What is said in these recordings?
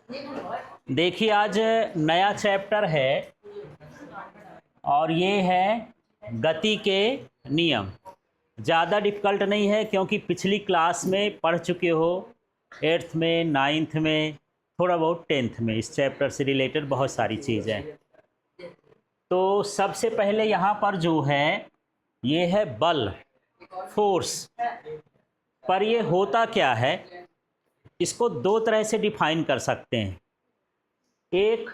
देखिए आज नया चैप्टर है और ये है गति के नियम। ज़्यादा डिफ़िकल्ट नहीं है क्योंकि पिछली क्लास में पढ़ चुके हो, 8th में, 9th में, थोड़ा बहुत 10th में। इस चैप्टर से रिलेटेड बहुत सारी चीज़ें। तो सबसे पहले यहाँ पर जो है ये है बल, फोर्स। पर ये होता क्या है, इसको दो तरह से डिफाइन कर सकते हैं। एक,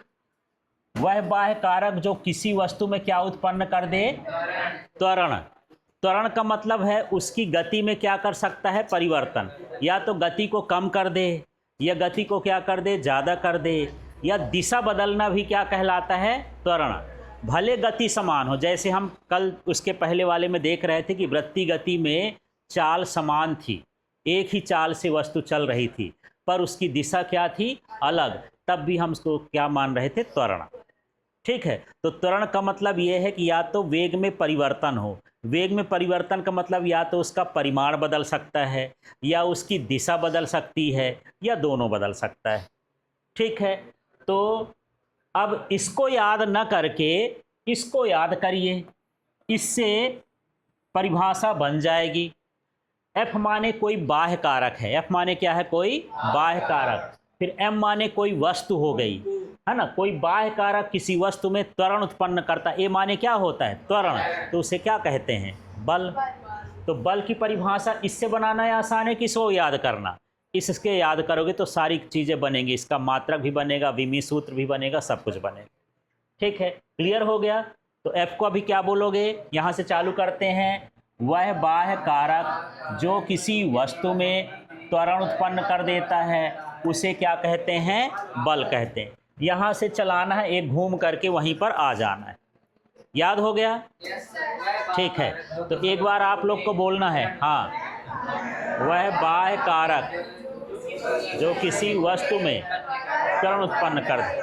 वह बाह्य कारक जो किसी वस्तु में क्या उत्पन्न कर दे, त्वरण। त्वरण का मतलब है उसकी गति में क्या कर सकता है, परिवर्तन। या तो गति को कम कर दे या गति को क्या कर दे, ज़्यादा कर दे, या दिशा बदलना भी क्या कहलाता है, त्वरण। भले गति समान हो, जैसे हम कल उसके पहले वाले में देख रहे थे कि वृत्ति गति में चाल समान थी, एक ही चाल से वस्तु चल रही थी, पर उसकी दिशा क्या थी, अलग। तब भी हम उसको क्या मान रहे थे, त्वरण। ठीक है। तो त्वरण का मतलब यह है कि या तो वेग में परिवर्तन हो। वेग में परिवर्तन का मतलब या तो उसका परिमाण बदल सकता है या उसकी दिशा बदल सकती है या दोनों बदल सकता है। ठीक है। तो अब इसको याद न करके इसको याद करिए, इससे परिभाषा बन जाएगी। एफ माने कोई बाह्य कारक है। एफ माने क्या है, कोई बाह्य कारक। फिर एम माने कोई वस्तु हो गई, है ना। कोई बाह्य कारक किसी वस्तु में त्वरण उत्पन्न करता है। ए माने क्या होता है, त्वरण। तो उसे क्या कहते हैं, बल। तो बल की परिभाषा इससे बनाना आसान है कि इसको याद करना। इसके याद करोगे तो सारी चीज़ें बनेंगी। इसका मात्रक भी बनेगा, विमी सूत्र भी बनेगा, सब कुछ बनेगा। ठीक है, क्लियर हो गया। तो एफ को अभी क्या बोलोगे, यहाँ से चालू करते हैं। वह बाह्य कारक जो किसी वस्तु में त्वरण उत्पन्न कर देता है उसे क्या कहते हैं, बल कहते हैं। यहाँ से चलाना है, एक घूम करके वहीं पर आ जाना है। याद हो गया? ठीक है। तो एक बार आप लोग को बोलना है, हाँ, वह बाह्य कारक जो किसी वस्तु में त्वरण उत्पन्न कर दे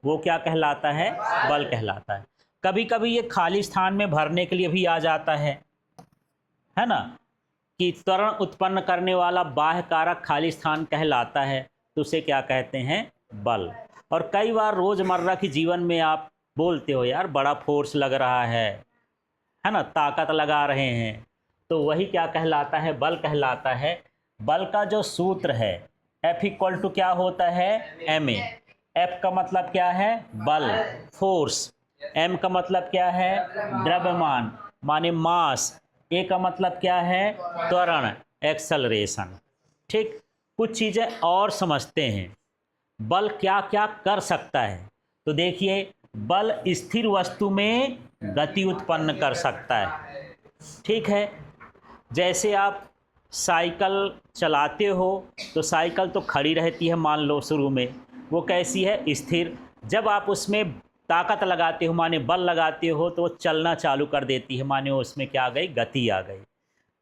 वो क्या कहलाता है, बल कहलाता है। कभी कभी ये खाली स्थान में भरने के लिए भी आ जाता है ना, कि त्वरण उत्पन्न करने वाला बाह्य कारक खाली स्थान कहलाता है, तो उसे क्या कहते हैं, बल। और कई बार रोजमर्रा के जीवन में आप बोलते हो, यार बड़ा फोर्स लग रहा है ना, ताकत लगा रहे हैं, तो वही क्या कहलाता है, बल कहलाता है। बल का जो सूत्र है, F इक्वल टू क्या होता है, ma। F का मतलब क्या है, बल, फोर्स। m का मतलब क्या है, द्रव्यमान माने मास। a का मतलब क्या है, त्वरण, एक्सेलरेशन। ठीक। कुछ चीज़ें और समझते हैं, बल क्या क्या कर सकता है। तो देखिए, बल स्थिर वस्तु में गति उत्पन्न कर सकता है। ठीक है। जैसे आप साइकिल चलाते हो तो साइकिल तो खड़ी रहती है, मान लो शुरू में, वो कैसी है, स्थिर। जब आप उसमें ताकत लगाते हो माने बल लगाते हो तो वो चलना चालू कर देती है, माने उसमें क्या आ गई, गति आ गई।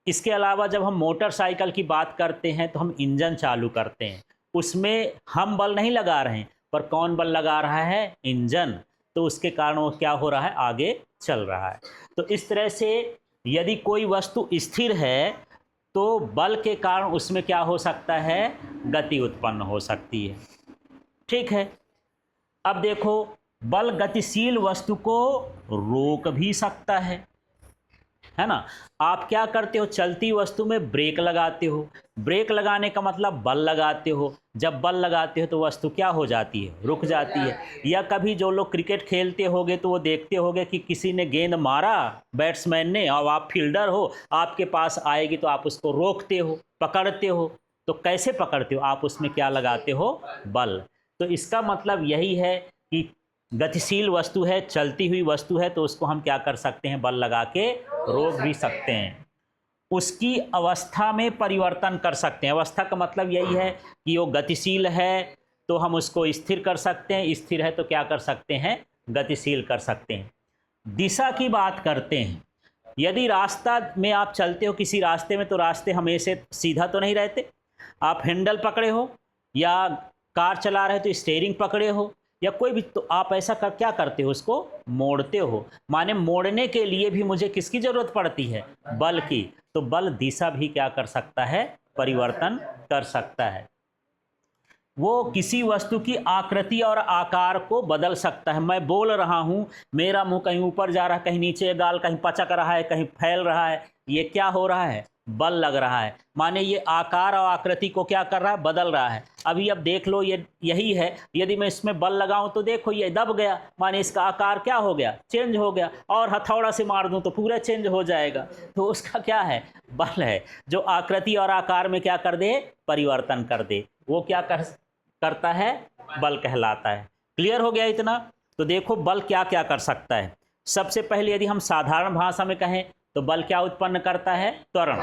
इसके अलावा जब हम मोटरसाइकिल की बात करते हैं तो हम इंजन चालू करते हैं, उसमें हम बल नहीं लगा रहे हैं, पर कौन बल लगा रहा है, इंजन। तो उसके कारण वो क्या हो रहा है, आगे चल रहा है। तो इस तरह से यदि कोई वस्तु स्थिर है तो बल के कारण उसमें क्या हो सकता है, गति उत्पन्न हो सकती है। ठीक है। अब देखो, बल गतिशील वस्तु को रोक भी सकता है ना। आप क्या करते हो, चलती वस्तु में ब्रेक लगाते हो। ब्रेक लगाने का मतलब बल लगाते हो। जब बल लगाते हो तो वस्तु क्या हो जाती है, रुक जाती है। या कभी जो लोग क्रिकेट खेलते होगे तो वो देखते होगे कि किसी ने गेंद मारा, बैट्समैन ने, और आप फील्डर हो, आपके पास आएगी तो आप उसको रोकते हो, पकड़ते हो। तो कैसे पकड़ते हो, आप उसमें क्या लगाते हो, बल। तो इसका मतलब यही है कि गतिशील वस्तु है, चलती हुई वस्तु है, तो उसको हम क्या कर सकते हैं, बल लगा के रोक भी सकते हैं। उसकी अवस्था में परिवर्तन कर सकते हैं। अवस्था का मतलब यही है कि वो गतिशील है तो हम उसको स्थिर कर सकते हैं, स्थिर है तो क्या कर सकते हैं, गतिशील कर सकते हैं। दिशा की बात करते हैं। यदि रास्ता में आप चलते हो किसी रास्ते में, तो रास्ते हमेशा सीधा तो नहीं रहते। आप हैंडल पकड़े हो या कार चला रहे हो तो स्टीयरिंग पकड़े हो या कोई भी, तो आप ऐसा क्या करते हो, उसको मोड़ते हो। माने मोड़ने के लिए भी मुझे किसकी जरूरत पड़ती है, बल की। तो बल दिशा भी क्या कर सकता है, परिवर्तन कर सकता है। वो किसी वस्तु की आकृति और आकार को बदल सकता है। मैं बोल रहा हूँ, मेरा मुंह कहीं ऊपर जा रहा है, कहीं नीचे, गाल कहीं पचक रहा है, कहीं फैल रहा है, ये क्या हो रहा है? बल लग रहा है। माने ये आकार और आकृति को क्या कर रहा है? बदल रहा है। अभी अब देख लो, ये यही है, यदि मैं इसमें बल लगाऊं तो देखो ये दब गया, माने इसका आकार क्या हो गया? चेंज हो गया। और हथौड़ा से मार दूं तो पूरा चेंज हो जाएगा। तो उसका क्या है? बल है, जो आकृति और आकार में क्या कर दे? परिवर्तन कर दे। वो क्या करता है? बल कहलाता है। क्लियर हो गया इतना? तो देखो बल क्या क्या कर सकता है। सबसे पहले यदि हम साधारण भाषा में कहें तो बल क्या उत्पन्न करता है? त्वरण,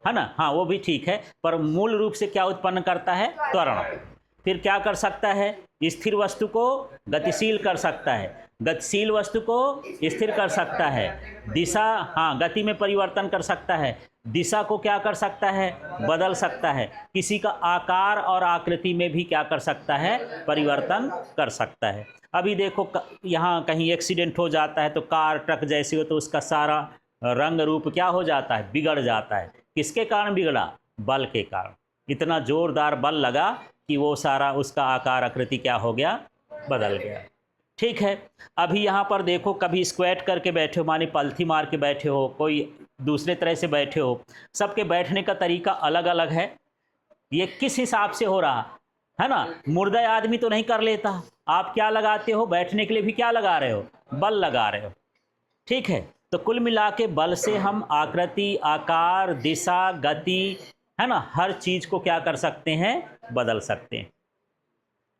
है ना? हाँ, वो भी ठीक है, पर मूल रूप से क्या उत्पन्न करता है? त्वरण। फिर क्या कर सकता है? स्थिर वस्तु को गतिशील कर सकता है, गतिशील वस्तु को स्थिर कर सकता है, दिशा, हाँ, गति में परिवर्तन कर सकता है, दिशा को क्या कर सकता है? बदल सकता है, किसी का आकार और आकृति में भी क्या कर सकता है? परिवर्तन कर सकता है। अभी देखो यहाँ कहीं एक्सीडेंट हो जाता है तो कार ट्रक जैसी हो तो उसका सारा रंग रूप क्या हो जाता है? बिगड़ जाता है। किसके कारण बिगड़ा? बल के कारण। इतना जोरदार बल लगा कि वो सारा उसका आकार आकृति क्या हो गया? बदल गया। ठीक है। अभी यहाँ पर देखो, कभी स्क्वैट करके बैठे हो, माने पलथी मार के बैठे हो, कोई दूसरे तरह से बैठे हो, सबके बैठने का तरीका अलग अलग है। ये किस हिसाब से हो रहा है ना? मुर्दा आदमी तो नहीं कर लेता। आप क्या लगाते हो? बैठने के लिए भी क्या लगा रहे हो? बल लगा रहे हो। ठीक है। तो कुल मिला के बल से हम आकृति, आकार, दिशा, गति, है ना, हर चीज को क्या कर सकते हैं? बदल सकते हैं।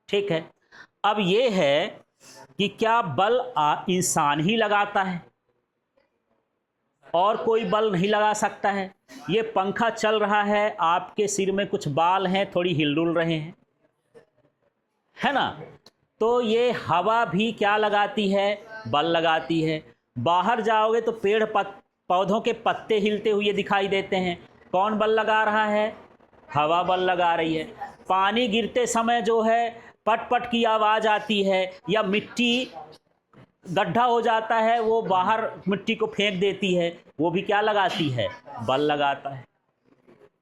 ठीक है। अब ये है कि क्या बल इंसान ही लगाता है और कोई बल नहीं लगा सकता है? ये पंखा चल रहा है, आपके सिर में कुछ बाल हैं, थोड़ी हिलडुल रहे हैं, है ना? तो ये हवा भी क्या लगाती है? बल लगाती है। बाहर जाओगे तो पेड़ पौधों के पत्ते हिलते हुए दिखाई देते हैं। कौन बल लगा रहा है? हवा बल लगा रही है। पानी गिरते समय जो है पट पट की आवाज़ आती है, या मिट्टी गड्ढा हो जाता है, वो बाहर मिट्टी को फेंक देती है, वो भी क्या लगाती है? बल लगाता है।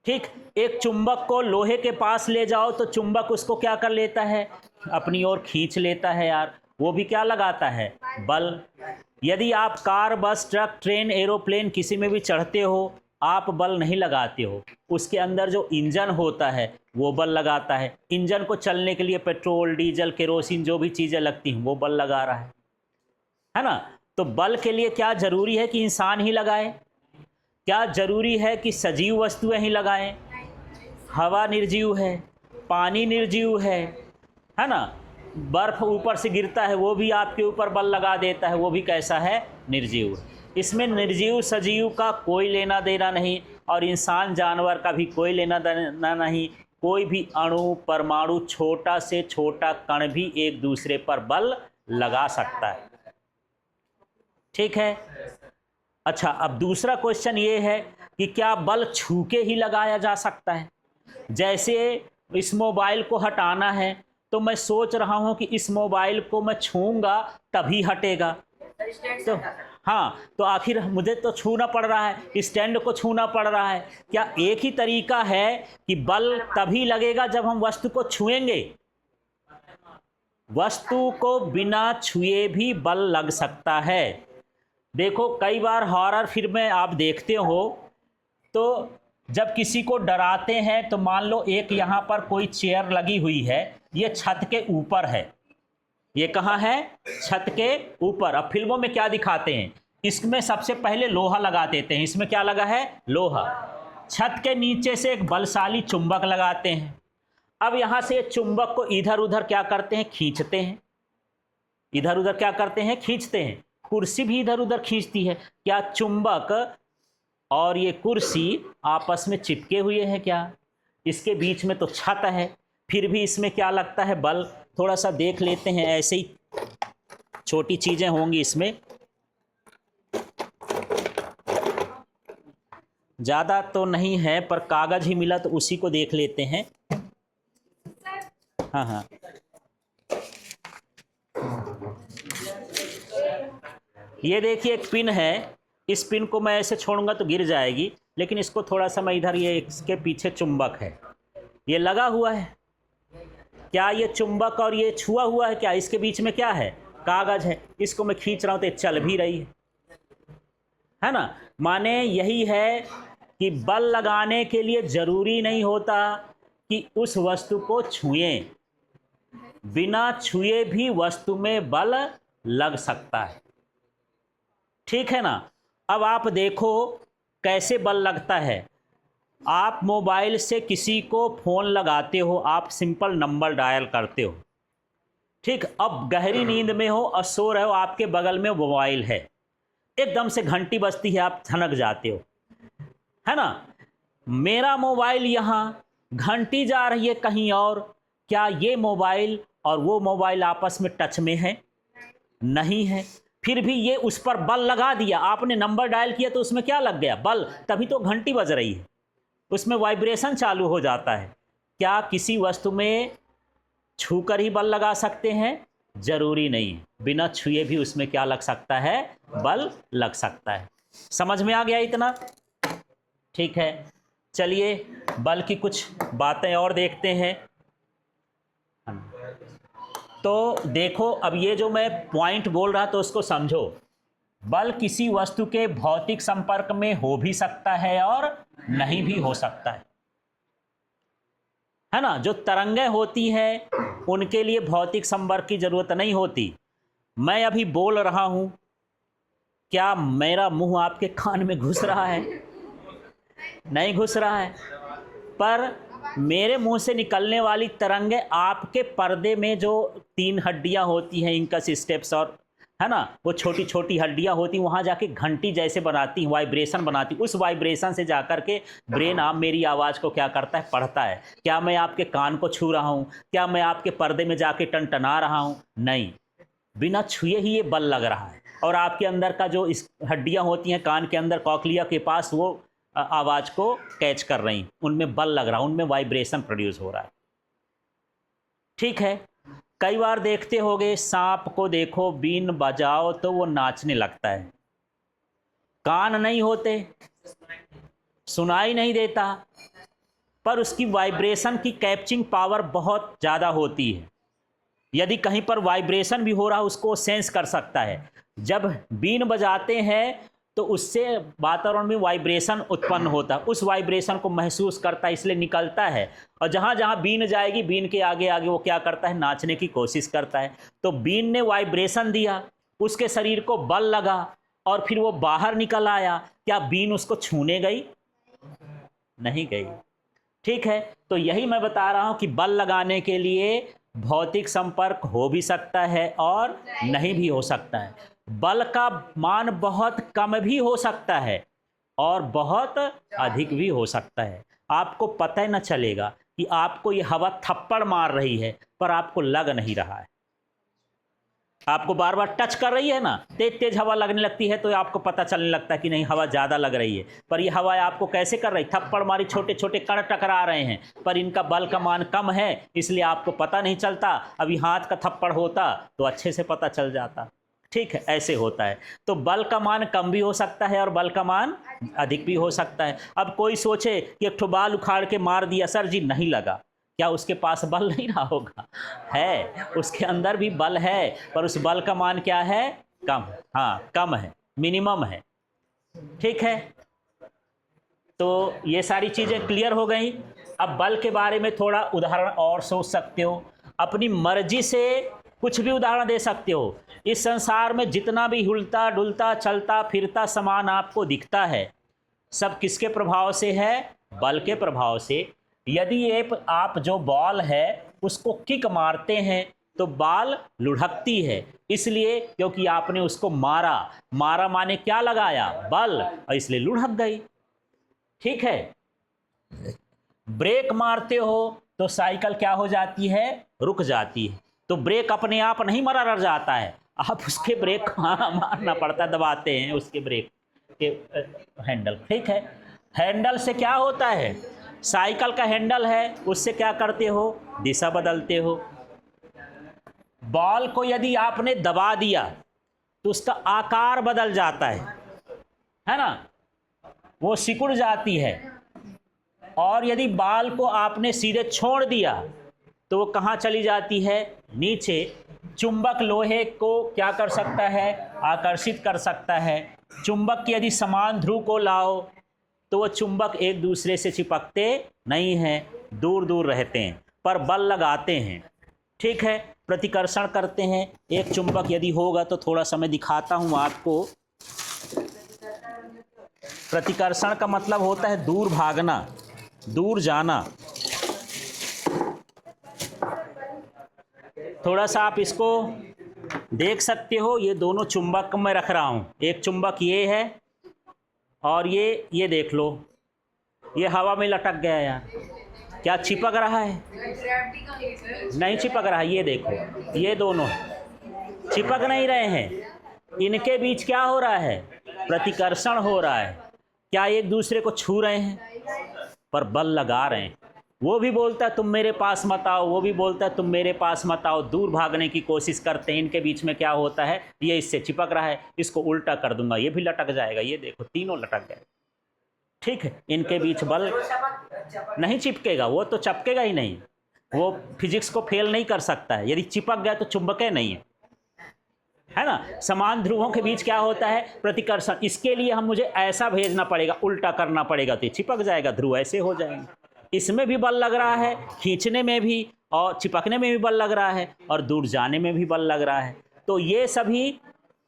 ठीक। एक चुंबक को लोहे के पास ले जाओ तो चुंबक उसको क्या कर लेता है? अपनी ओर खींच लेता है यार, वो भी क्या लगाता है? बल। यदि आप कार, बस, ट्रक, ट्रेन, एरोप्लेन किसी में भी चढ़ते हो, आप बल नहीं लगाते हो, उसके अंदर जो इंजन होता है वो बल लगाता है। इंजन को चलने के लिए पेट्रोल, डीजल, केरोसिन जो भी चीज़ें लगती हैं वो बल लगा रहा है ना? तो बल के लिए क्या जरूरी है कि इंसान ही लगाए? क्या जरूरी है कि सजीव वस्तुएं ही लगाएं? हवा निर्जीव है, पानी निर्जीव है ना? बर्फ ऊपर से गिरता है, वो भी आपके ऊपर बल लगा देता है, वो भी कैसा है? निर्जीव। इसमें निर्जीव सजीव का कोई लेना देना नहीं, और इंसान जानवर का भी कोई लेना देना नहीं। कोई भी अणु, परमाणु, छोटा से छोटा कण भी एक दूसरे पर बल लगा सकता है। ठीक है। अच्छा, अब दूसरा क्वेश्चन ये है कि क्या बल छू के ही लगाया जा सकता है? जैसे इस मोबाइल को हटाना है तो मैं सोच रहा हूं कि इस मोबाइल को मैं छूंगा तभी हटेगा, तो हाँ, तो आखिर मुझे तो छूना पड़ रहा है, स्टैंड को छूना पड़ रहा है। क्या एक ही तरीका है कि बल तभी लगेगा जब हम वस्तु को छुएंगे? वस्तु को बिना छुए भी बल लग सकता है। देखो, कई बार हॉरर फिल्में आप देखते हो तो जब किसी को डराते हैं तो मान लो एक यहाँ पर कोई चेयर लगी हुई है, ये छत के ऊपर है। ये कहाँ है? छत के ऊपर। अब फिल्मों में क्या दिखाते हैं? इसमें सबसे पहले लोहा लगा देते हैं। इसमें क्या लगा है? लोहा। छत के नीचे से एक बलशाली चुंबक लगाते हैं। अब यहाँ से चुंबक को इधर उधर क्या करते हैं? खींचते हैं। इधर उधर क्या करते हैं? खींचते हैं। कुर्सी भी इधर उधर खींचती है। क्या चुंबक और ये कुर्सी आपस में चिपके हुए हैं क्या? इसके बीच में तो छत है, फिर भी इसमें क्या लगता है? बल। थोड़ा सा देख लेते हैं, ऐसे ही छोटी चीजें होंगी इसमें, ज्यादा तो नहीं है, पर कागज ही मिला तो उसी को देख लेते हैं। हाँ हाँ, ये देखिए एक पिन है। इस पिन को मैं ऐसे छोड़ूंगा तो गिर जाएगी, लेकिन इसको थोड़ा सा मैं इधर, ये इसके पीछे चुंबक है, ये लगा हुआ है। क्या ये चुंबक और ये छुआ हुआ है क्या? इसके बीच में क्या है? कागज है। इसको मैं खींच रहा हूं तो चल भी रही है ना। माने यही है कि बल लगाने के लिए जरूरी नहीं होता कि उस वस्तु को छुएं, बिना छुए भी वस्तु में बल लग सकता है। ठीक है ना। अब आप देखो कैसे बल लगता है। आप मोबाइल से किसी को फोन लगाते हो, आप सिंपल नंबर डायल करते हो, ठीक। अब गहरी नींद में हो और सो रहे हो, आपके बगल में मोबाइल है, एकदम से घंटी बजती है, आप थनक जाते हो, है ना। मेरा मोबाइल यहाँ, घंटी जा रही है कहीं और, क्या ये मोबाइल और वो मोबाइल आपस में टच में है? नहीं है। फिर भी ये उस पर बल लगा दिया, आपने नंबर डायल किया तो उसमें क्या लग गया? बल, तभी तो घंटी बज रही है, उसमें वाइब्रेशन चालू हो जाता है। क्या किसी वस्तु में छूकर ही बल लगा सकते हैं? जरूरी नहीं, बिना छुए भी उसमें क्या लग सकता है? बल लग सकता है। समझ में आ गया इतना? ठीक है, चलिए बल की कुछ बातें और देखते हैं। तो देखो, अब ये जो मैं पॉइंट बोल रहा तो उसको समझो। बल किसी वस्तु के भौतिक संपर्क में हो भी सकता है और नहीं भी हो सकता है ना। जो तरंगें होती हैं उनके लिए भौतिक संपर्क की जरूरत नहीं होती। मैं अभी बोल रहा हूं, क्या मेरा मुंह आपके कान में घुस रहा है? नहीं घुस रहा है। पर मेरे मुंह से निकलने वाली तरंगें आपके पर्दे में जो 3 हड्डियां होती हैं, इंकस स्टेप्स और, है ना, वो छोटी छोटी हड्डियां होती, वहां जाके घंटी जैसे बनाती, वाइब्रेशन बनाती। उस वाइब्रेशन से जाकर के ब्रेन आप मेरी आवाज़ को क्या करता है? पढ़ता है। क्या मैं आपके कान को छू रहा हूं? क्या मैं आपके पर्दे में जाके टनटना रहा हूं? नहीं, बिना छुए ही ये बल लग रहा है। और आपके अंदर का जो इस हड्डियां होती हैं कान के अंदर, कॉकलिया के पास, वो आवाज़ को कैच कर रही, उनमें बल लग रहा, उनमें वाइब्रेशन प्रोड्यूस हो रहा है। ठीक है। कई बार देखते होगे, सांप को देखो, बीन बजाओ तो वो नाचने लगता है। कान नहीं होते, सुनाई नहीं देता, पर उसकी वाइब्रेशन की कैप्चिंग पावर बहुत ज़्यादा होती है। यदि कहीं पर वाइब्रेशन भी हो रहा है, उसको सेंस कर सकता है। जब बीन बजाते हैं तो उससे वातावरण में वाइब्रेशन उत्पन्न होता है, उस वाइब्रेशन को महसूस करता है, इसलिए निकलता है। और जहाँ जहाँ बीन जाएगी, बीन के आगे आगे वो क्या करता है? नाचने की कोशिश करता है। तो बीन ने वाइब्रेशन दिया, उसके शरीर को बल लगा और फिर वो बाहर निकल आया। क्या बीन उसको छूने गई? नहीं गई। ठीक है। तो यही मैं बता रहा हूं कि बल लगाने के लिए भौतिक संपर्क हो भी सकता है और नहीं भी हो सकता है। बल का मान बहुत कम भी हो सकता है और बहुत अधिक भी हो सकता है। आपको पता ही न चलेगा कि आपको ये हवा थप्पड़ मार रही है, पर आपको लग नहीं रहा है। आपको बार बार टच कर रही है ना, तेज तेज हवा लगने लगती है तो आपको पता चलने लगता है कि नहीं, हवा ज़्यादा लग रही है। पर ये हवा आपको कैसे कर रही? थप्पड़ मारी, छोटे छोटे कण टकरा रहे हैं, पर इनका बल का मान कम है, इसलिए आपको पता नहीं चलता। अभी हाथ का थप्पड़ होता तो अच्छे से पता चल जाता। ठीक है, ऐसे होता है। तो बल का मान कम भी हो सकता है और बल का मान अधिक भी हो सकता है। अब कोई सोचे कि एक ठो बाल उखाड़ के मार दिया, सर जी नहीं लगा, क्या उसके पास बल नहीं रहा होगा? है, उसके अंदर भी बल है, पर उस बल का मान क्या है? कम। हाँ, कम है, मिनिमम है। ठीक है। तो ये सारी चीजें क्लियर हो गई। अब बल के बारे में थोड़ा उदाहरण और सोच सकते हो, अपनी मर्जी से कुछ भी उदाहरण दे सकते हो। इस संसार में जितना भी हिलता डुलता चलता फिरता सामान आपको दिखता है, सब किसके प्रभाव से है? बल के प्रभाव से। यदि आप जो बॉल है उसको किक मारते हैं तो बॉल लुढ़कती है, इसलिए क्योंकि आपने उसको मारा। मारा माने क्या लगाया? बल, और इसलिए लुढ़क गई। ठीक है। ब्रेक मारते हो तो साइकिल क्या हो जाती है? रुक जाती है। तो ब्रेक अपने आप नहीं मारा रह जाता है, आप उसके ब्रेक मारना पड़ता, दबाते हैं उसके ब्रेक के हैंडल। ठीक है। हैंडल से क्या होता है? साइकिल का हैंडल है, उससे क्या करते हो? दिशा बदलते हो। बॉल को यदि आपने दबा दिया तो उसका आकार बदल जाता है ना, वो सिकुड़ जाती है। और यदि बॉल को आपने सीधे छोड़ दिया तो वो कहाँ चली जाती है, नीचे। चुंबक लोहे को क्या कर सकता है, आकर्षित कर सकता है। चुंबक की यदि समान ध्रुव को लाओ तो वो चुंबक एक दूसरे से चिपकते नहीं हैं, दूर दूर रहते हैं, पर बल लगाते हैं। ठीक है, प्रतिकर्षण करते हैं। एक चुंबक यदि होगा तो थोड़ा सा मैं दिखाता हूँ आपको। प्रतिकर्षण का मतलब होता है दूर भागना, दूर जाना। थोड़ा सा आप इसको देख सकते हो, ये दोनों चुंबक मैं रख रहा हूँ। एक चुंबक ये है और ये देख लो, ये हवा में लटक गया यार। क्या चिपक रहा है? नहीं चिपक रहा है। ये देखो, ये दोनों चिपक नहीं रहे हैं। इनके बीच क्या हो रहा है, प्रतिकर्षण हो रहा है। क्या एक दूसरे को छू रहे हैं, पर बल लगा रहे हैं। वो भी बोलता है तुम मेरे पास मत आओ, वो भी बोलता है तुम मेरे पास मत आओ। दूर भागने की कोशिश करते हैं। इनके बीच में क्या होता है, ये इससे चिपक रहा है, इसको उल्टा कर दूंगा, ये भी लटक जाएगा। ये देखो, तीनों लटक गए। ठीक है, इनके बीच बल नहीं चिपकेगा, वो तो चिपकेगा ही नहीं। वो फिजिक्स को फेल नहीं कर सकता है। यदि चिपक गया तो चुंबके नहीं है ना। समान ध्रुवों के बीच क्या होता है, प्रतिकर्षण। इसके लिए हम मुझे ऐसा भेजना पड़ेगा, उल्टा करना पड़ेगा, तो चिपक जाएगा, ध्रुव ऐसे हो जाएंगे। इसमें भी बल लग रहा है, खींचने में भी, और चिपकने में भी बल लग रहा है, और दूर जाने में भी बल लग रहा है। तो ये सभी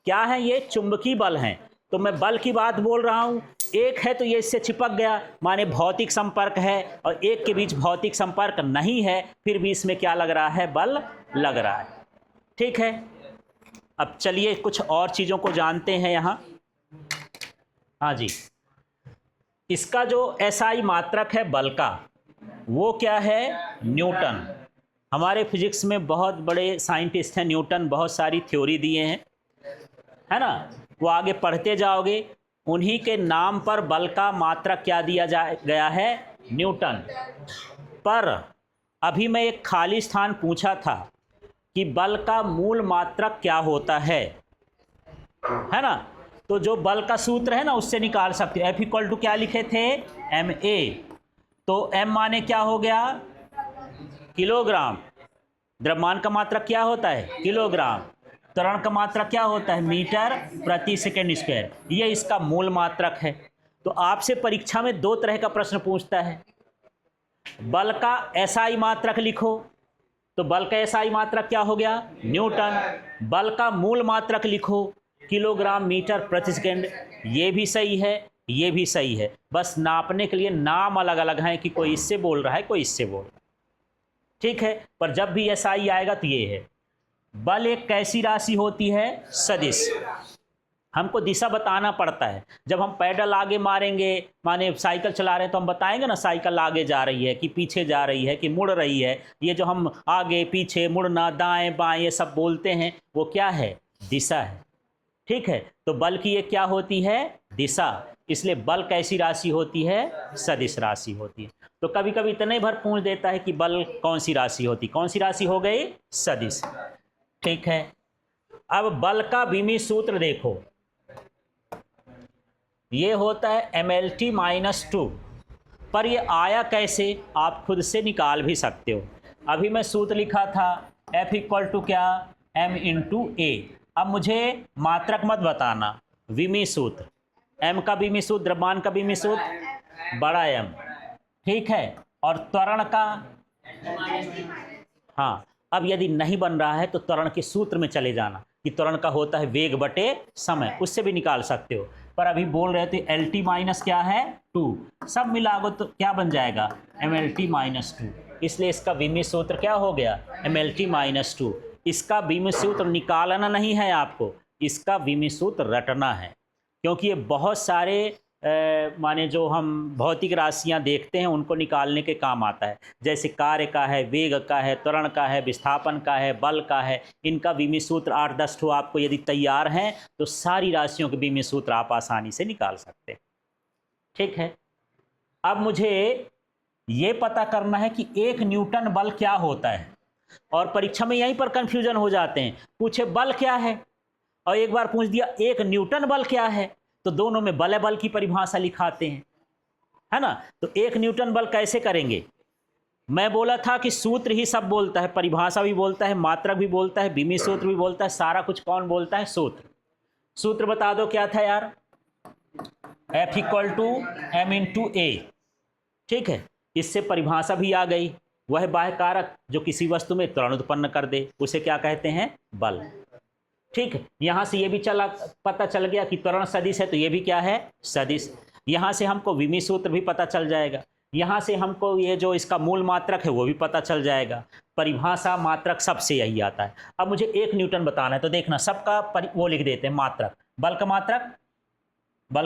क्या है, ये चुंबकीय बल हैं। तो मैं बल की बात बोल रहा हूँ। एक है तो ये इससे चिपक गया, माने भौतिक संपर्क है, और एक के बीच भौतिक संपर्क नहीं है, फिर भी इसमें क्या लग रहा है, बल लग रहा है। ठीक है, अब चलिए कुछ और चीज़ों को जानते हैं यहाँ। हाँ जी, इसका जो SI मात्रक है बल का, वो क्या है, न्यूटन। हमारे फिजिक्स में बहुत बड़े साइंटिस्ट हैं न्यूटन, बहुत सारी थ्योरी दिए हैं, है ना। वो आगे पढ़ते जाओगे, उन्हीं के नाम पर बल का मात्रक क्या दिया गया है, न्यूटन। पर अभी मैं एक खाली स्थान पूछा था कि बल का मूल मात्रक क्या होता है ना। तो जो बल का सूत्र है ना, उससे निकाल सकते हो। F = क्या लिखे थे, ma। तो m माने क्या हो गया, किलोग्राम। द्रव्यमान का मात्रक क्या होता है, किलोग्राम। त्वरण का मात्रक क्या होता है, मीटर प्रति सेकंड स्क्वायर। ये इसका मूल मात्रक है। तो आपसे परीक्षा में दो तरह का प्रश्न पूछता है। बल का SI मात्रक लिखो, तो बल का SI मात्रक क्या हो गया, न्यूटन। बल का मूल मात्रक लिखो, किलोग्राम मीटर प्रति सेकंड। ये भी सही है, ये भी सही है, बस नापने के लिए नाम अलग अलग हैं कि कोई इससे बोल रहा है, कोई इससे बोल रहा है। ठीक है, पर जब भी SI आएगा तो ये है। बल एक कैसी राशि होती है, सदिश। हमको दिशा बताना पड़ता है। जब हम पैडल आगे मारेंगे, माने साइकिल चला रहे हैं, तो हम बताएंगे ना साइकिल आगे जा रही है कि पीछे जा रही है कि मुड़ रही है। ये जो हम आगे पीछे, मुड़ना, दाएं बाएं, ये सब बोलते हैं, वो क्या है, दिशा है। ठीक है, तो बल की ये क्या होती है, दिशा। इसलिए बल कैसी राशि होती है, सदिश राशि होती है। तो कभी कभी इतने भर पूछ देता है कि बल कौन सी राशि होती, कौन सी राशि हो गई, सदिश। ठीक है, अब बल का विमीय सूत्र देखो, ये होता है mLT-2। पर ये आया कैसे, आप खुद से निकाल भी सकते हो। अभी मैं सूत्र लिखा था F = क्या, m × a। अब मुझे मात्रक मत बताना, विमीय सूत्र। m का विमीय सूत्र, द्रव्यमान का विमीय सूत्र, बड़ा M। ठीक है, और त्वरण का, हाँ, अब यदि नहीं बन रहा है तो त्वरण के सूत्र में चले जाना कि त्वरण का होता है वेग बटे समय, उससे भी निकाल सकते हो। पर अभी बोल रहे थे LT- क्या है, 2। सब मिलाओ तो क्या बन जाएगा, mLT-2। इसलिए इसका विमीय सूत्र क्या हो गया, mLT-2। इसका विमीय सूत्र निकालना नहीं है आपको, इसका विमीय सूत्र रटना है। क्योंकि ये बहुत सारे माने जो हम भौतिक राशियां देखते हैं उनको निकालने के काम आता है। जैसे कार्य का है, वेग का है, त्वरण का है, विस्थापन का है, बल का है। इनका विमीय सूत्र 8-10 ठो आपको यदि तैयार हैं तो सारी राशियों के विमीय सूत्र आप आसानी से निकाल सकते हैं। ठीक है, अब मुझे ये पता करना है कि 1 न्यूटन बल क्या होता है। और परीक्षा में यहीं पर कंफ्यूजन हो जाते हैं, पूछे बल क्या है और एक बार पूछ दिया 1 न्यूटन बल क्या है, तो दोनों में बल बल की परिभाषा लिखाते हैं, है ना। तो 1 न्यूटन बल कैसे करेंगे, मैं बोला था कि सूत्र ही सब बोलता है, परिभाषा भी बोलता है, मात्रक भी बोलता है, बिमी सूत्र भी बोलता है, सारा कुछ कौन बोलता है? सूत्र। सूत्र बता दो क्या था यार? F equal to M into A. ठीक है, इससे परिभाषा भी आ गई। वह बाह्य कारक जो किसी वस्तु में त्वरण उत्पन्न कर दे उसे क्या कहते हैं? बल। ठीक है, यहां से ये भी पता चल गया कि त्वरण सदिश है, तो ये भी क्या है? सदिश। यहां से हमको विमी सूत्र भी पता चल जाएगा, यहाँ से हमको ये जो इसका मूल मात्रक है वो भी पता चल जाएगा। परिभाषा मात्रक सबसे यही आता है। अब मुझे 1 न्यूटन बताना है, तो देखना सबका वो लिख देते हैं मात्रक। बल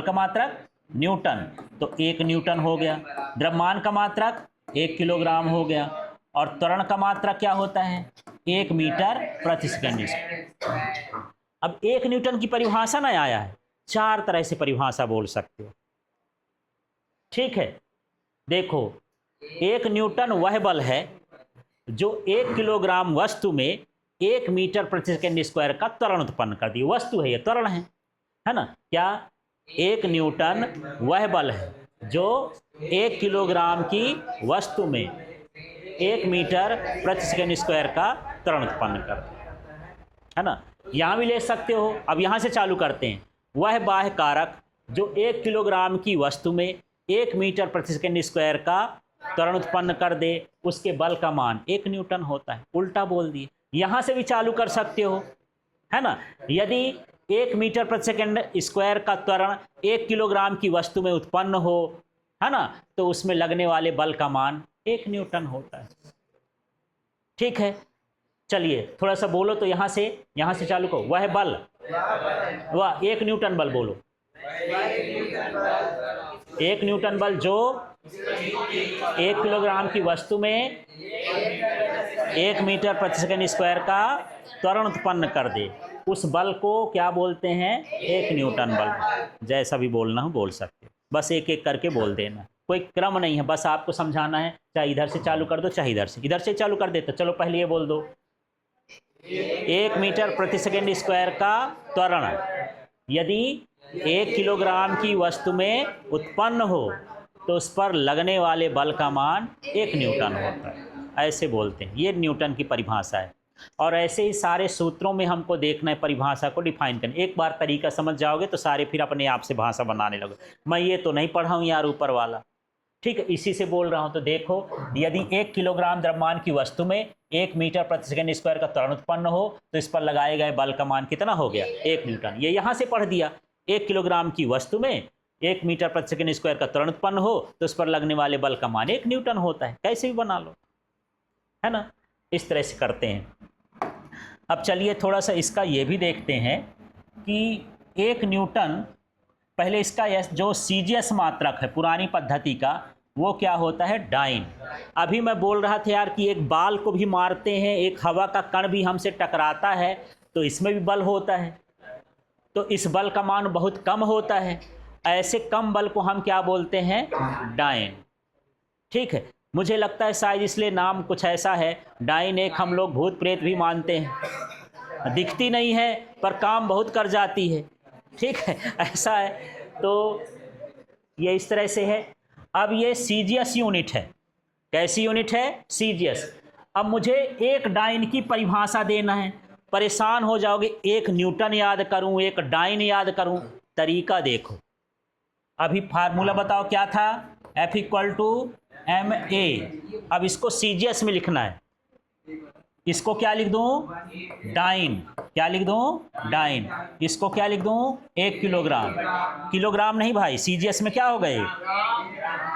का मात्रक न्यूटन, तो 1 न्यूटन हो गया। द्रव्यमान का मात्रक 1 किलोग्राम हो गया। और त्वरण का मात्रक क्या होता है? 1 मीटर प्रति सेकंड। अब 1 न्यूटन की परिभाषा ना आया है, 4 तरह से परिभाषा बोल सकते हो। ठीक है, देखो 1 न्यूटन वह बल है जो 1 किलोग्राम वस्तु में 1 मीटर प्रति सेकंड स्क्वायर का त्वरण उत्पन्न कर दी। वस्तु है, ये त्वरण है ना? क्या 1 न्यूटन वह बल है जो 1 किलोग्राम की वस्तु में 1 मीटर प्रति सेकंड स्क्वायर का त्वरण उत्पन्न कर दे, है ना? यहां भी ले सकते हो। अब यहां से चालू करते हैं। वह बाह्य कारक जो 1 किलोग्राम की वस्तु में 1 मीटर प्रति सेकंड स्क्वायर का त्वरण उत्पन्न कर दे, उसके बल का मान 1 न्यूटन होता है। उल्टा बोल दिए। यहां से भी चालू कर सकते हो, है ना? यदि 1 मीटर प्रति सेकंड स्क्वायर का त्वरण 1 किलोग्राम की वस्तु में उत्पन्न हो, है ना, तो उसमें लगने वाले बल का मान 1 न्यूटन होता है। ठीक है, चलिए थोड़ा सा बोलो तो यहां से चालू करो। वह बल, वह 1 न्यूटन बल बोलो। 1 न्यूटन बल जो 1 किलोग्राम की वस्तु में 1 मीटर प्रति सेकंड स्क्वायर का त्वरण उत्पन्न कर दे, उस बल को क्या बोलते हैं? 1 न्यूटन बल। जैसा भी बोलना हो बोल सकते, बस एक एक करके बोल देना, कोई क्रम नहीं है, बस आपको समझाना है। चाहे इधर से चालू कर दो, चाहे इधर से चालू कर देते। चलो पहले ये बोल दो, 1 मीटर प्रति सेकंड स्क्वायर का त्वरण यदि 1 किलोग्राम की वस्तु में उत्पन्न हो तो उस पर लगने वाले बल का मान 1 न्यूटन होता है। ऐसे बोलते हैं, ये न्यूटन की परिभाषा है। और ऐसे ही सारे सूत्रों में हमको देखना है परिभाषा को डिफाइन करना। एक बार तरीका समझ जाओगे तो सारे फिर अपने आप से भाषा बनाने लगो। मैं ये तो नहीं पढ़ा हूँ यार ऊपर वाला, ठीक है, इसी से बोल रहा हूँ। तो देखो, यदि 1 किलोग्राम द्रव्यमान की वस्तु में 1 मीटर प्रति सेकंड स्क्वायर का त्वरण उत्पन्न हो तो इस पर लगाए गए बल का मान कितना हो गया? 1 न्यूटन। ये यहाँ से पढ़ दिया। 1 किलोग्राम की वस्तु में 1 मीटर प्रति सेकंड स्क्वायर का त्वरण उत्पन्न हो तो उस पर लगने वाले बल का मान 1 न्यूटन होता है। कैसे भी बना लो, है ना? इस तरह से करते हैं। अब चलिए थोड़ा सा इसका ये भी देखते हैं कि 1 न्यूटन, पहले इसका जो सीजीएस मात्रक है पुरानी पद्धति का, वो क्या होता है? डाइन। अभी मैं बोल रहा था यार कि एक बाल को भी मारते हैं, एक हवा का कण भी हमसे टकराता है तो इसमें भी बल होता है, तो इस बल का मान बहुत कम होता है। ऐसे कम बल को हम क्या बोलते हैं? डाइन। ठीक है, मुझे लगता है शायद इसलिए नाम कुछ ऐसा है। डाइन एक हम लोग भूत प्रेत भी मानते हैं, दिखती नहीं है पर काम बहुत कर जाती है। ठीक है, ऐसा है। तो ये इस तरह से है। अब ये सीजीएस यूनिट है। कैसी यूनिट है? सीजीएस। अब मुझे एक डाइन की परिभाषा देना है। परेशान हो जाओगे, 1 न्यूटन याद करूं, 1 डाइन याद करूं। तरीका देखो, अभी फार्मूला बताओ क्या था? F equal to M A. अब इसको सीजीएस में लिखना है। इसको क्या लिख दूं? डाइन। क्या लिख दूं? डाइन। इसको क्या लिख दूं? 1 किलोग्राम। किलोग्राम नहीं भाई, सीजीएस में क्या हो गए?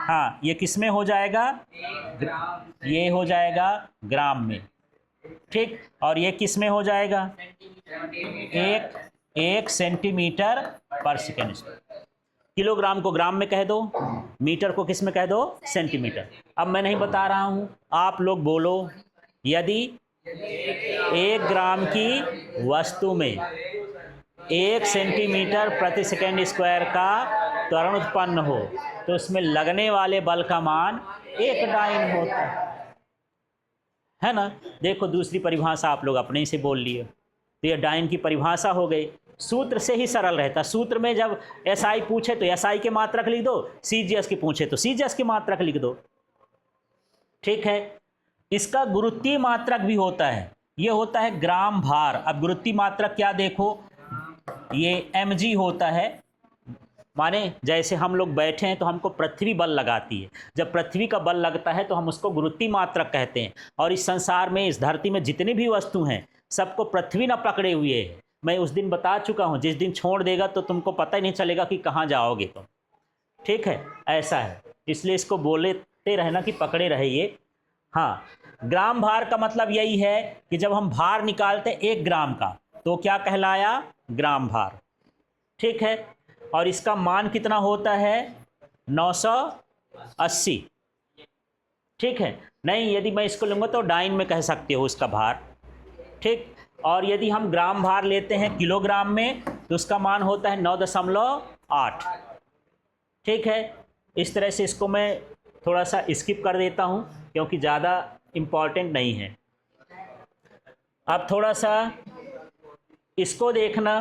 हाँ, ये किस में हो जाएगा? ये हो जाएगा ग्राम में। ठीक, और ये किस में हो जाएगा? 1 सेंटीमीटर पर सेकेंड। किलोग्राम को ग्राम में कह दो, मीटर को किस में कह दो? सेंटीमीटर। अब मैं नहीं बता रहा हूं, आप लोग बोलो। यदि 1 ग्राम की वस्तु में 1 सेंटीमीटर प्रति सेकेंड स्क्वायर का त्वरण उत्पन्न हो तो उसमें लगने वाले बल का मान 1 डाइन होता है ना? देखो, दूसरी परिभाषा आप लोग अपने ही से बोल लिए, तो ये डाइन की परिभाषा हो गई। सूत्र से ही सरल रहता। सूत्र में जब एसआई पूछे तो एसआई के मात्रक लिख दो, सीजीएस की पूछे तो सीजीएस की मात्रक लिख दो। ठीक है। इसका गुरुत्वीय मात्रक भी होता है, ये होता है ग्राम भार। अब गुरुत्वीय मात्रक क्या देखो, ये mg होता है। माने जैसे हम लोग बैठे हैं तो हमको पृथ्वी बल लगाती है, जब पृथ्वी का बल लगता है तो हम उसको गुरुत्वीय मात्रक कहते हैं। और इस संसार में, इस धरती में जितनी भी वस्तु हैं सबको पृथ्वी ना पकड़े हुए है। मैं उस दिन बता चुका हूँ, जिस दिन छोड़ देगा तो तुमको पता ही नहीं चलेगा कि कहाँ जाओगे तुम। ठीक है, ऐसा है, इसलिए इसको बोलते रहना कि पकड़े रहिए। हाँ, ग्राम भार का मतलब यही है कि जब हम भार निकालते 1 ग्राम का तो क्या कहलाया, ग्राम भार। ठीक है, और इसका मान कितना होता है, 980। ठीक है, नहीं यदि मैं इसको लूँगा तो डाइन में कह सकते हो उसका भार। ठीक, और यदि हम ग्राम भार लेते हैं किलोग्राम में तो उसका मान होता है 9.8। ठीक है, इस तरह से इसको मैं थोड़ा सा स्किप कर देता हूँ क्योंकि ज़्यादा इम्पॉर्टेंट नहीं है। अब थोड़ा सा इसको देखना,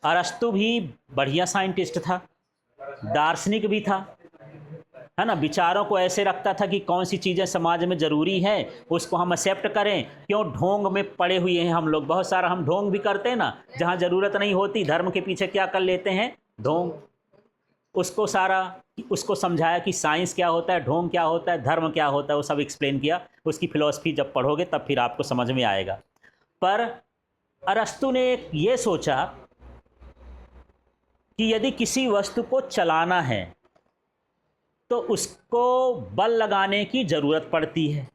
अरस्तु भी बढ़िया साइंटिस्ट था, दार्शनिक भी था, है ना। विचारों को ऐसे रखता था कि कौन सी चीज़ें समाज में ज़रूरी है उसको हम एक्सेप्ट करें। क्यों, ढोंग में पड़े हुए हैं हम लोग, बहुत सारा हम ढोंग भी करते हैं ना, जहाँ ज़रूरत नहीं होती धर्म के पीछे क्या कर लेते हैं, ढोंग। उसको समझाया कि साइंस क्या होता है, ढोंग क्या होता है, धर्म क्या होता है, वो सब एक्सप्लेन किया। उसकी फिलॉसफी जब पढ़ोगे तब फिर आपको समझ में आएगा। पर अरस्तु ने ये सोचा कि यदि किसी वस्तु को चलाना है तो उसको बल लगाने की ज़रूरत पड़ती है,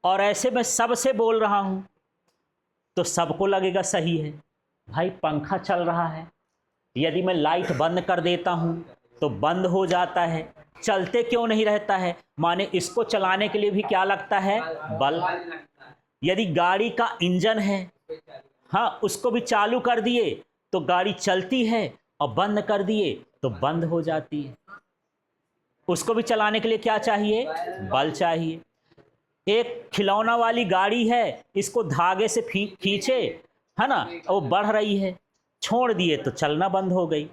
और ऐसे मैं सबसे बोल रहा हूँ तो सबको लगेगा सही है। भाई पंखा चल रहा है, यदि मैं लाइट बंद कर देता हूँ तो बंद हो जाता है, चलते क्यों नहीं रहता है, माने इसको चलाने के लिए भी क्या लगता है, बल। यदि गाड़ी का इंजन है, हाँ, उसको भी चालू कर दिए तो गाड़ी चलती है, और बंद कर दिए तो बंद हो जाती है। उसको भी चलाने के लिए क्या चाहिए, बल चाहिए। एक खिलौना वाली गाड़ी है, इसको धागे से खींचे, है ना, वो बढ़ रही है, छोड़ दिए तो चलना बंद हो गई।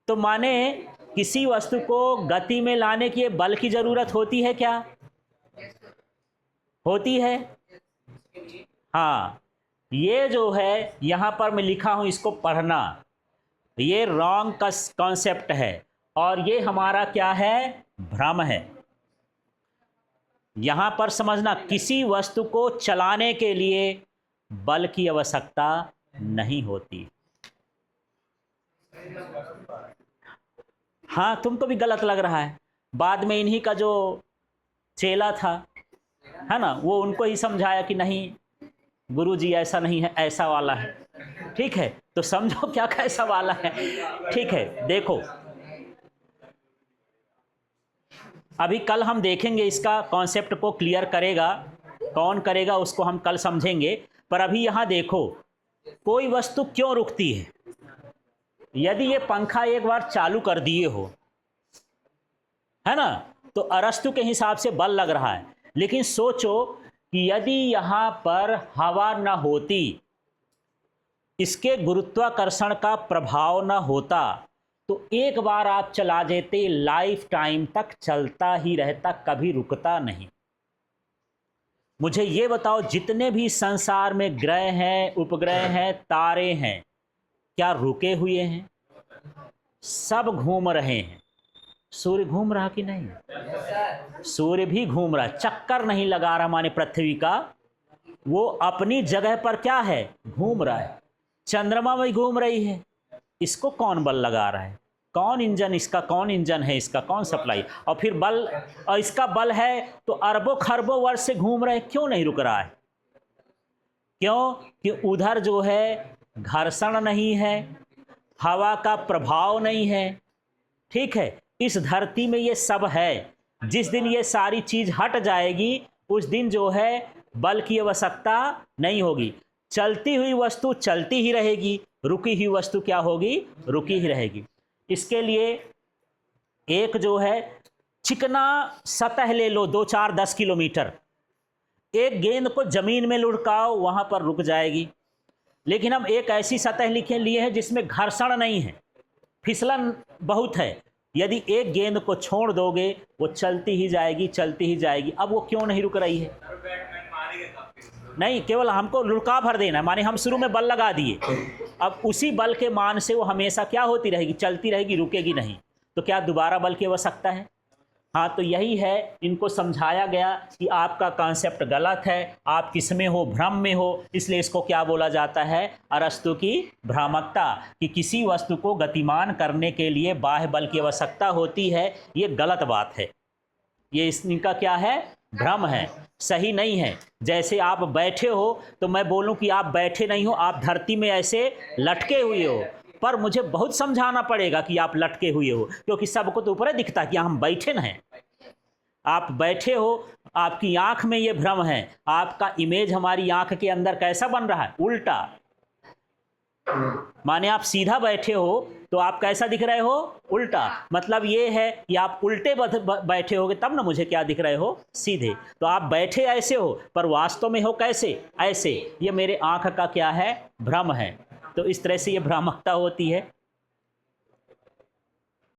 तो माने किसी वस्तु को गति में लाने के लिए बल की जरूरत होती है क्या, होती है। हाँ, ये जो है यहाँ पर मैं लिखा हूँ, इसको पढ़ना, ये रॉन्ग का कॉन्सेप्ट है और ये हमारा क्या है, भ्रम है। यहां पर समझना, किसी वस्तु को चलाने के लिए बल की आवश्यकता नहीं होती। हाँ, तुमको भी गलत लग रहा है। बाद में इन्हीं का जो चेला था, है ना, वो उनको ही समझाया कि नहीं गुरुजी ऐसा नहीं है, ऐसा वाला है। ठीक है, तो समझो क्या कैसा वाला है। ठीक है, देखो अभी कल हम देखेंगे, इसका कॉन्सेप्ट को क्लियर करेगा कौन करेगा उसको हम कल समझेंगे। पर अभी यहाँ देखो, कोई वस्तु क्यों रुकती है। यदि ये पंखा एक बार चालू कर दिए हो, है ना, तो अरस्तु के हिसाब से बल लग रहा है। लेकिन सोचो कि यदि यहाँ पर हवा न होती, इसके गुरुत्वाकर्षण का प्रभाव न होता, तो एक बार आप चला देते, लाइफ टाइम तक चलता ही रहता, कभी रुकता नहीं। मुझे ये बताओ, जितने भी संसार में ग्रह हैं, उपग्रह हैं, तारे हैं, क्या रुके हुए हैं? सब घूम रहे हैं। सूर्य घूम रहा कि नहीं? सूर्य भी घूम रहा है, चक्कर नहीं लगा रहा माने पृथ्वी का, वो अपनी जगह पर क्या है, घूम रहा है। चंद्रमा में घूम रही है, इसको कौन बल लगा रहा है, कौन इंजन इसका, कौन इंजन है इसका, कौन सप्लाई। और फिर बल, और इसका बल है तो अरबों खरबों वर्ष से घूम रहे, क्यों नहीं रुक रहा है? क्यों कि उधर जो है घर्षण नहीं है, हवा का प्रभाव नहीं है। ठीक है, इस धरती में ये सब है। जिस दिन ये सारी चीज हट जाएगी उस दिन जो है बल की आवश्यकता नहीं होगी। चलती हुई वस्तु चलती ही रहेगी, रुकी हुई वस्तु क्या होगी, रुकी ही रहेगी। इसके लिए एक जो है चिकना सतह ले लो, 2-4-10 किलोमीटर, एक गेंद को जमीन में लुढ़काओ, वहां पर रुक जाएगी। लेकिन हम एक ऐसी सतह लिए हैं जिसमें घर्षण नहीं है, फिसलन बहुत है, यदि एक गेंद को छोड़ दोगे वो चलती ही जाएगी, चलती ही जाएगी। अब वो क्यों नहीं रुक रही है? नहीं, केवल हमको रुका भर देना है, माने हम शुरू में बल लगा दिए, अब उसी बल के मान से वो हमेशा क्या होती रहेगी, चलती रहेगी, रुकेगी नहीं। तो क्या दोबारा बल की आवश्यकता है? हाँ, तो यही है, इनको समझाया गया कि आपका कॉन्सेप्ट गलत है, आप किस में हो, भ्रम में हो, इसलिए इसको क्या बोला जाता है, अरस्तु की भ्रामकता, कि किसी वस्तु को गतिमान करने के लिए बाह्य बल की आवश्यकता होती है। ये गलत बात है, ये इनका क्या है, भ्रम है, सही नहीं है। जैसे आप बैठे हो तो मैं बोलूं कि आप बैठे नहीं हो, आप धरती में ऐसे लटके हुए हो, पर मुझे बहुत समझाना पड़ेगा कि आप लटके हुए हो, क्योंकि सबको तो ऊपर दिखता कि हम बैठे न हैं। आप बैठे हो, आपकी आंख में ये भ्रम है, आपका इमेज हमारी आंख के अंदर कैसा बन रहा है, उल्टा। माने आप सीधा बैठे हो तो आप कैसा दिख रहे हो, उल्टा। मतलब ये है कि आप उल्टे बैठे होगे तब ना मुझे क्या दिख रहे हो, सीधे। तो आप बैठे ऐसे हो पर वास्तव में हो कैसे, ऐसे। ये मेरे आंख का क्या है, भ्रम है। तो इस तरह से ये भ्रामकता होती है।